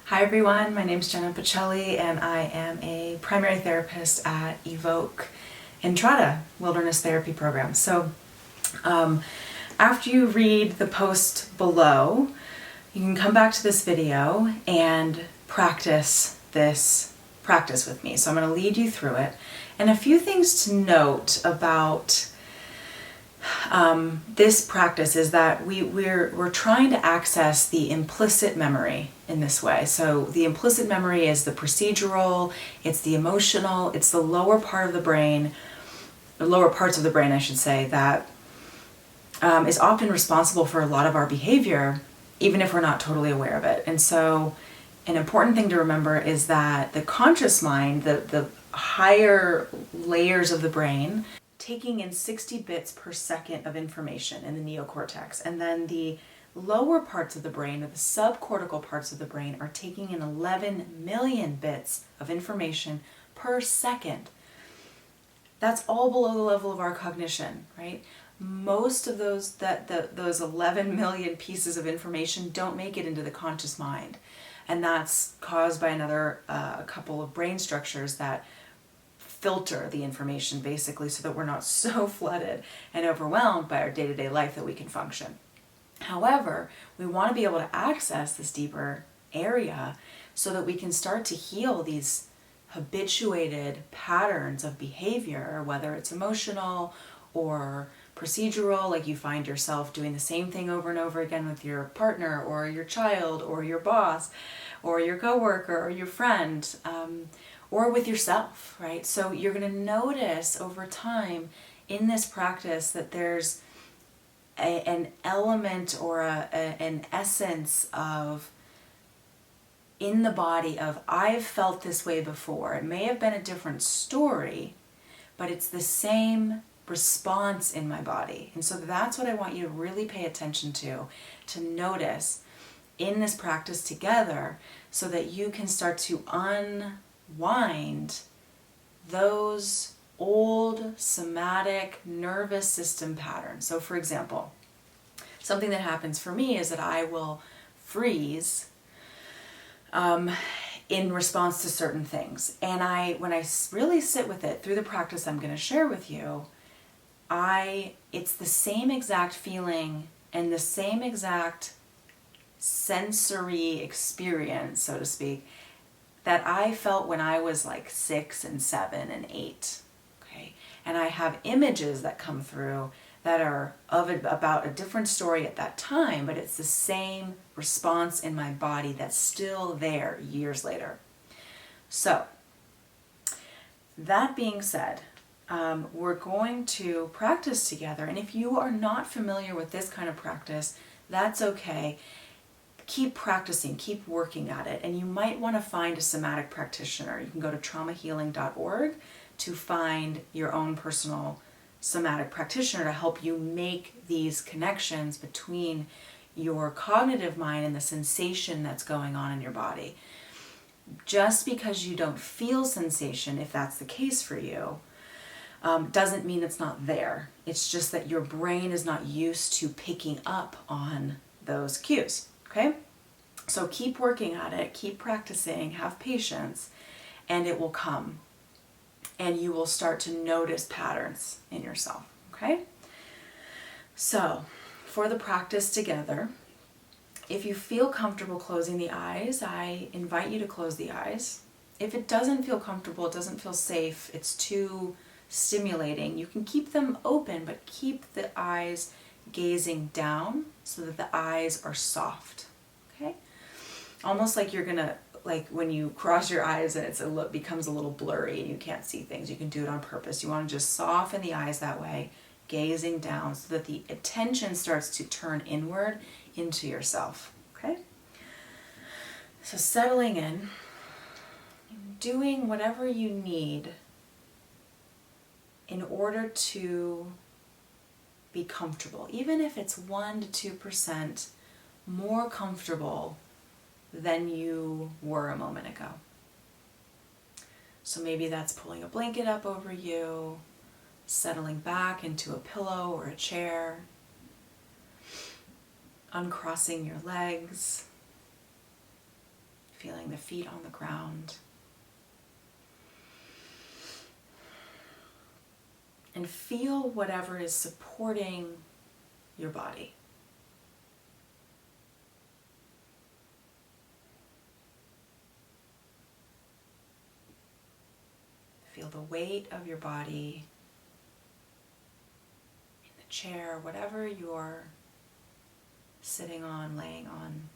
Hi everyone, my name is Jenna Pacelli and I am a primary therapist at Evoke Entrada Wilderness Therapy Program. So after you read the post below, you can come back to this video and practice with me. So I'm going to lead you through it. And a few things to note about this practice is that we're trying to access the implicit memory in this way. So the implicit memory is the procedural, it's the emotional, it's the lower part of the brain, the lower parts of the brain, I should say, that is often responsible for a lot of our behavior, even if we're not totally aware of it. And so an important thing to remember is that the conscious mind, the higher layers of the brain, taking in 60 bits per second of information in the neocortex, and then the lower parts of the brain, or the subcortical parts of the brain, are taking in 11 million bits of information per second. That's all below the level of our cognition, right? Most of those 11 million pieces of information don't make it into the conscious mind, and that's caused by another couple of brain structures that filter the information basically so that we're not so flooded and overwhelmed by our day-to-day life that we can function. However, we want to be able to access this deeper area so that we can start to heal these habituated patterns of behavior, whether it's emotional or procedural, like you find yourself doing the same thing over and over again with your partner or your child or your boss or your coworker or your friend, or with yourself, right? So you're going to notice over time in this practice that there's an element or an essence of in the body of I've felt this way before. It may have been a different story, but it's the same response in my body. And so that's what I want you to really pay attention to notice in this practice together so that you can start to unwind those old somatic nervous system patterns. So for example, something that happens for me is that I will freeze in response to certain things. And when I really sit with it through the practice I'm going to share with you, it's the same exact feeling and the same exact sensory experience, so to speak, that I felt when I was like 6 and 7 and 8. Okay, and I have images that come through that are about a different story at that time, but it's the same response in my body that's still there years later. So, that being said, we're going to practice together, and if you are not familiar with this kind of practice, that's okay. Keep practicing, keep working at it, and you might want to find a somatic practitioner. You can go to traumahealing.org to find your own personal somatic practitioner to help you make these connections between your cognitive mind and the sensation that's going on in your body. Just because you don't feel sensation, if that's the case for you, doesn't mean it's not there. It's just that your brain is not used to picking up on those cues. Okay? So keep working at it, keep practicing, have patience, and it will come. And you will start to notice patterns in yourself. Okay? So, for the practice together, if you feel comfortable closing the eyes, I invite you to close the eyes. If it doesn't feel comfortable, it doesn't feel safe, it's too stimulating, you can keep them open, but keep the eyes gazing down so that the eyes are soft. Okay? Almost like you're gonna, like when you cross your eyes and it becomes a little blurry and you can't see things. You can do it on purpose. You want to just soften the eyes that way, gazing down so that the attention starts to turn inward into yourself. Okay? So settling in, doing whatever you need in order to be comfortable, even if it's 1% to 2% more comfortable than you were a moment ago. So maybe that's pulling a blanket up over you, settling back into a pillow or a chair, uncrossing your legs, feeling the feet on the ground. And feel whatever is supporting your body. Feel the weight of your body in the chair, whatever you're sitting on, laying on,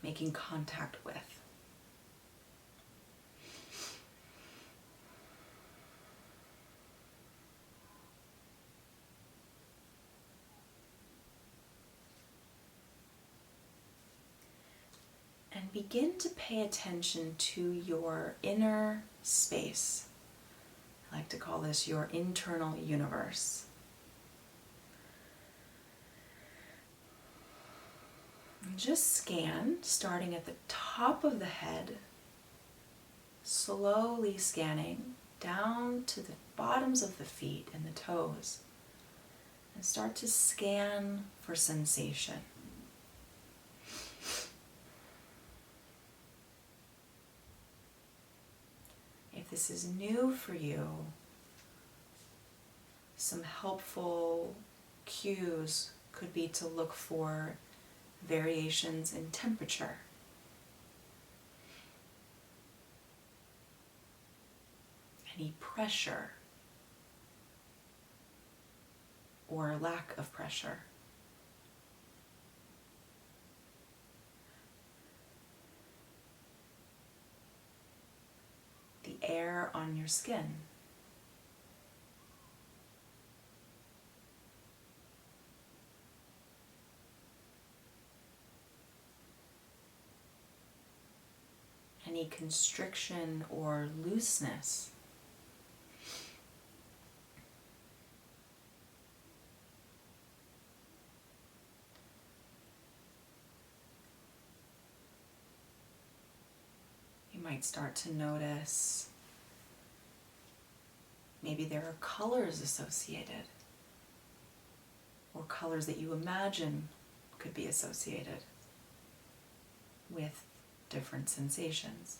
making contact with. And begin to pay attention to your inner space. I like to call this your internal universe. And just scan, starting at the top of the head, slowly scanning down to the bottoms of the feet and the toes. And start to scan for sensation. If this is new for you, some helpful cues could be to look for variations in temperature. Any pressure or lack of pressure. The air on your skin. Any constriction or looseness. You might start to notice maybe there are colors associated, or colors that you imagine could be associated with different sensations.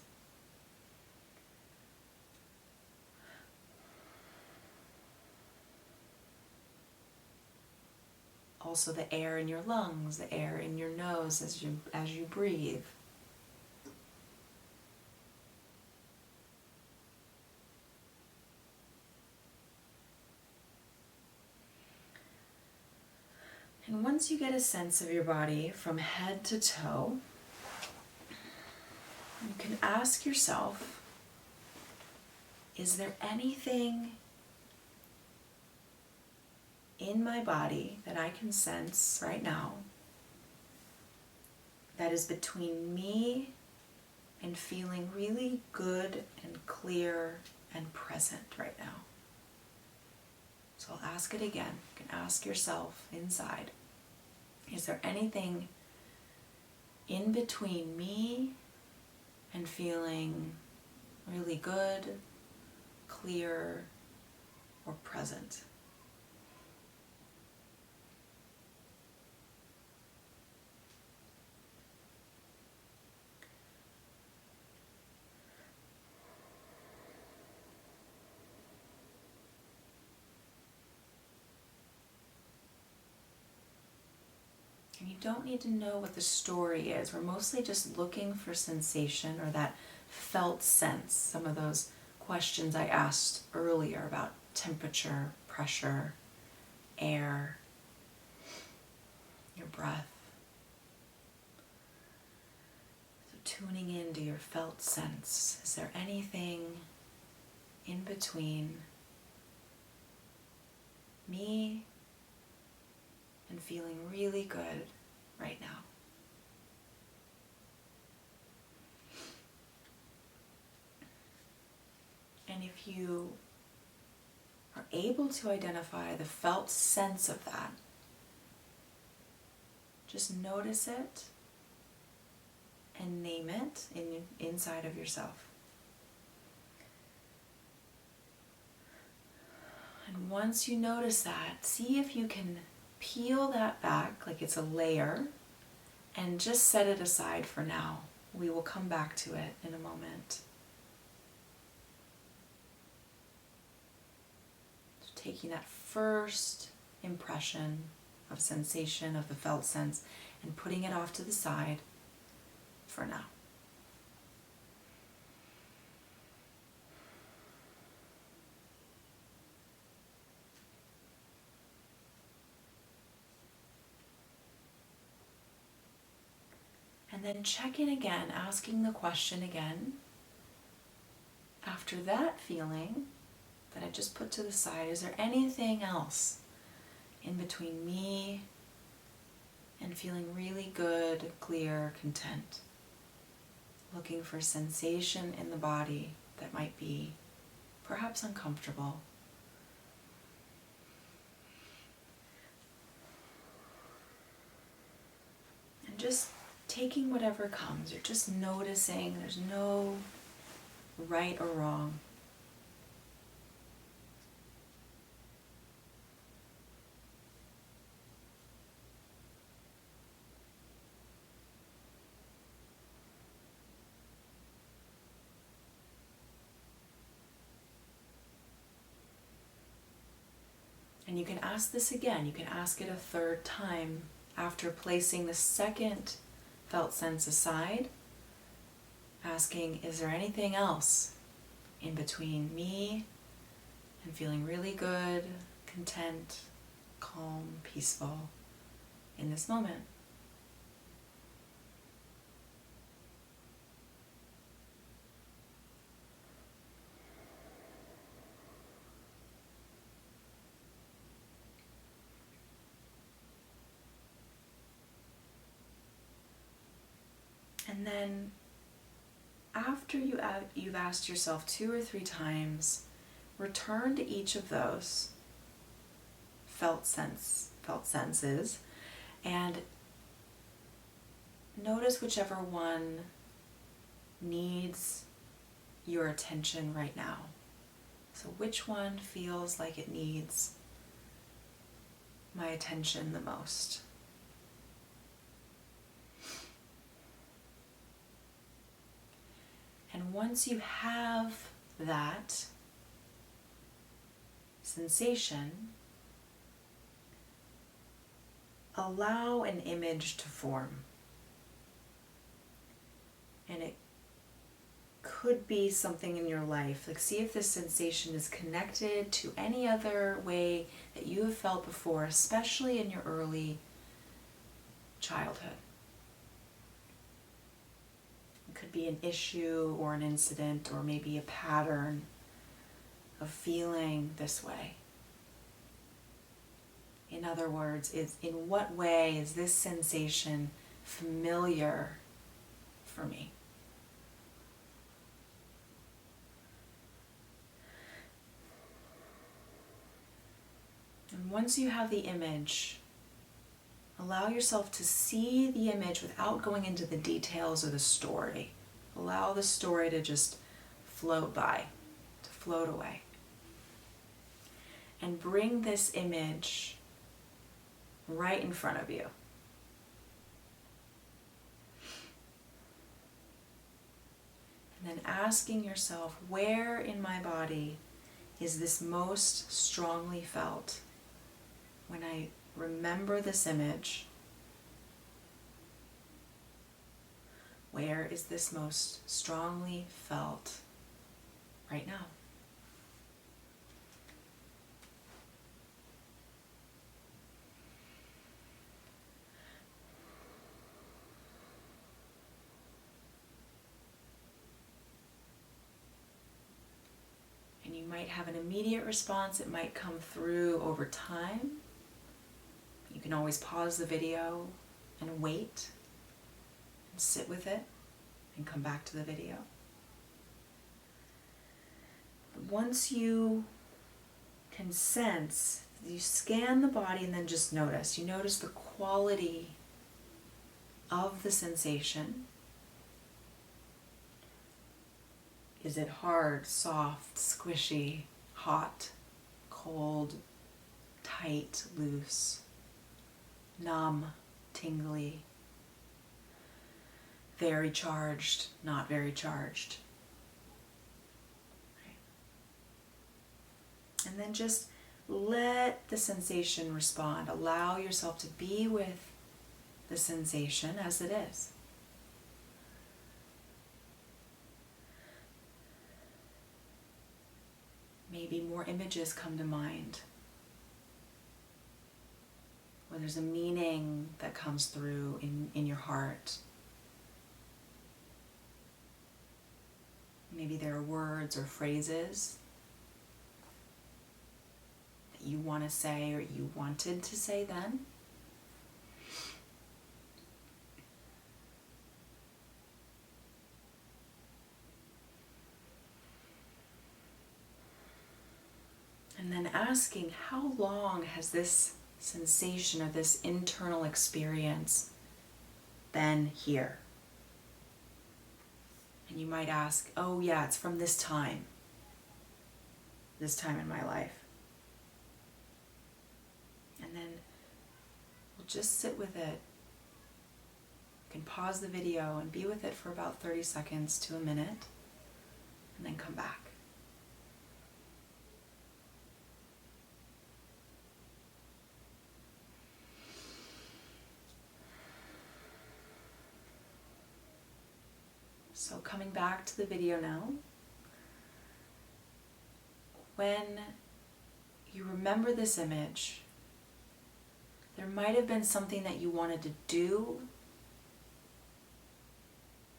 Also the air in your lungs, the air in your nose as you breathe. And once you get a sense of your body from head to toe, you can ask yourself, is there anything in my body that I can sense right now that is between me and feeling really good and clear and present right now? So I'll ask it again. You can ask yourself inside, is there anything in between me and feeling really good, clear, or present? And you don't need to know what the story is. We're mostly just looking for sensation or that felt sense. Some of those questions I asked earlier about temperature, pressure, air, your breath. So tuning into your felt sense. Is there anything in between me and feeling really good right now? And if you are able to identify the felt sense of that, just notice it and name it inside of yourself. And once you notice that, see if you can peel that back like it's a layer and just set it aside for now. We will come back to it in a moment. So taking that first impression of sensation, of the felt sense, and putting it off to the side for now. And then check in again, asking the question again. After that feeling that I just put to the side, is there anything else in between me and feeling really good, clear, content? Looking for sensation in the body that might be perhaps uncomfortable. And just taking whatever comes. You're just noticing. There's no right or wrong. And you can ask this again. You can ask it a third time after placing the second felt sense aside, asking, is there anything else in between me and feeling really good, content, calm, peaceful in this moment? And then after you've asked yourself 2 or 3 times, return to each of those felt senses and notice whichever one needs your attention right now. So which one feels like it needs my attention the most? And once you have that sensation, allow an image to form. And it could be something in your life. Like, see if this sensation is connected to any other way that you have felt before, especially in your early childhood. It could be an issue or an incident or maybe a pattern of feeling this way. In other words, in what way is this sensation familiar for me? And once you have the image, allow yourself to see the image without going into the details of the story. Allow the story to just float by, to float away. And bring this image right in front of you. And then asking yourself, where in my body is this most strongly felt? When I remember this image, where is this most strongly felt right now? And you might have an immediate response. It might come through over time. You can always pause the video and wait and sit with it and come back to the video. But once you can sense, you scan the body and then just notice. You notice the quality of the sensation. Is it hard, soft, squishy, hot, cold, tight, loose, numb, tingly? very charged, not very charged. Right. And then just let the sensation respond. Allow yourself to be with the sensation as it is. Maybe more images come to mind, or there's a meaning that comes through in your heart. Maybe there are words or phrases that you want to say or you wanted to say then. And then asking, how long has this sensation or this internal experience been here? And you might ask, oh yeah, it's from this time in my life. And then we'll just sit with it. You can pause the video and be with it for about 30 seconds to a minute, and then come back. So coming back to the video now, when you remember this image, there might have been something that you wanted to do.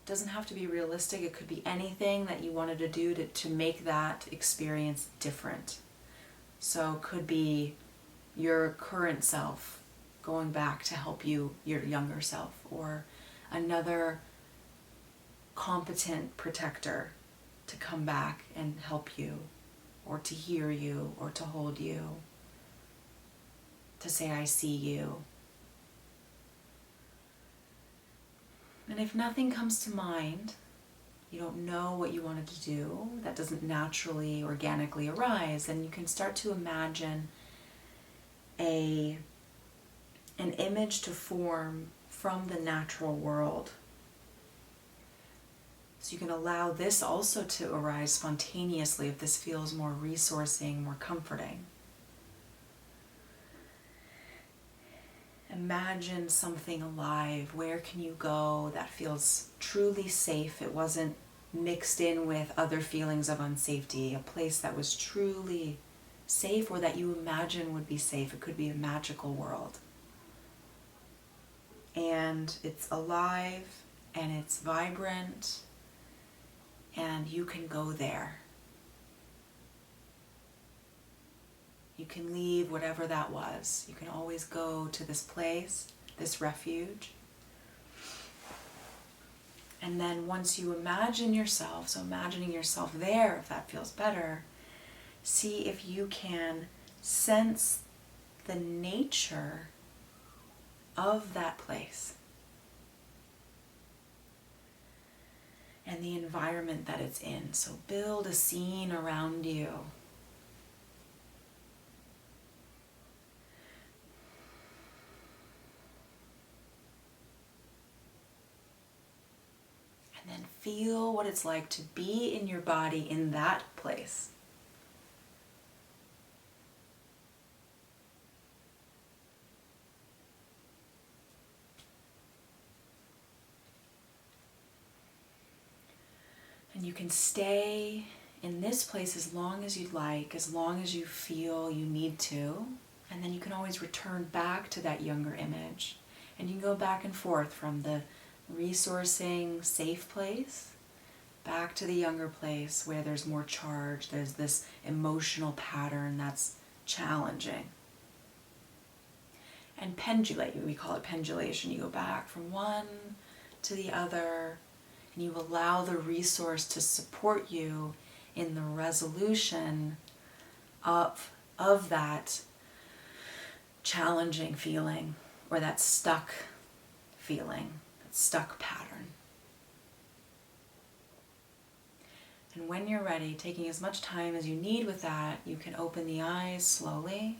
It doesn't have to be realistic. It could be anything that you wanted to do to make that experience different. So it could be your current self going back to help you, your younger self, or another competent protector to come back and help you, or to hear you, or to hold you, to say, I see you. And if nothing comes to mind, you don't know what you wanted to do, that doesn't naturally, organically arise, then you can start to imagine an image to form from the natural world. So you can allow this also to arise spontaneously if this feels more resourcing, more comforting. Imagine something alive. Where can you go that feels truly safe? It wasn't mixed in with other feelings of unsafety. A place that was truly safe, or that you imagine would be safe. It could be a magical world. And it's alive and it's vibrant. And you can go there. You can leave whatever that was. You can always go to this place, this refuge. And then once you imagine yourself, so imagining yourself there, if that feels better, see if you can sense the nature of that place. And the environment that it's in. So build a scene around you. And then feel what it's like to be in your body in that place. And you can stay in this place as long as you'd like, as long as you feel you need to. And then you can always return back to that younger image. And you can go back and forth from the resourcing, safe place, back to the younger place where there's more charge, there's this emotional pattern that's challenging. And pendulate, we call it pendulation. You go back from one to the other, and you allow the resource to support you in the resolution of that challenging feeling, or that stuck feeling, that stuck pattern. And when you're ready, taking as much time as you need with that, you can open the eyes slowly.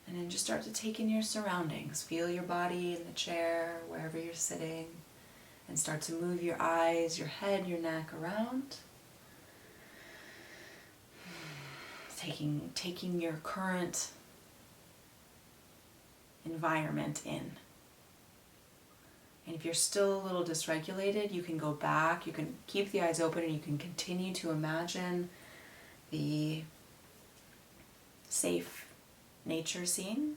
And then just start to take in your surroundings. Feel your body in the chair, wherever you're sitting. And start to move your eyes, your head, your neck around. Taking your current environment in. And if you're still a little dysregulated, you can go back, you can keep the eyes open, and you can continue to imagine the safe nature scene.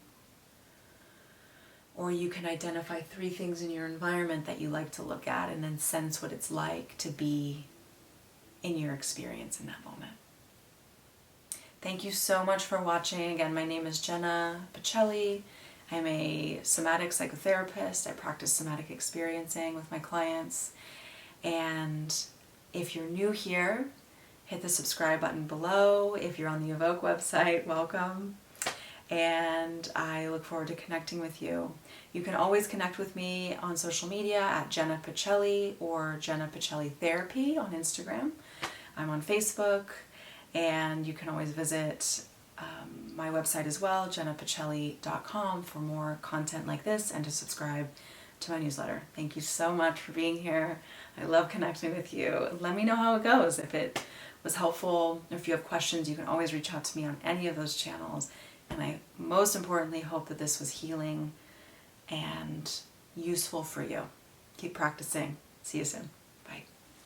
Or you can identify 3 things in your environment that you like to look at and then sense what it's like to be in your experience in that moment. Thank you so much for watching. Again, my name is Jenna Pacelli. I'm a somatic psychotherapist. I practice somatic experiencing with my clients. And if you're new here, hit the subscribe button below. If you're on the Evoke website, welcome. And I look forward to connecting with you. You can always connect with me on social media at Jenna Pacelli or Jenna Pacelli Therapy on Instagram. I'm on Facebook, and you can always visit my website as well, jennapacelli.com, for more content like this and to subscribe to my newsletter. Thank you so much for being here. I love connecting with you. Let me know how it goes. If it was helpful, or if you have questions, you can always reach out to me on any of those channels. And I most importantly hope that this was healing and useful for you. Keep practicing. See you soon.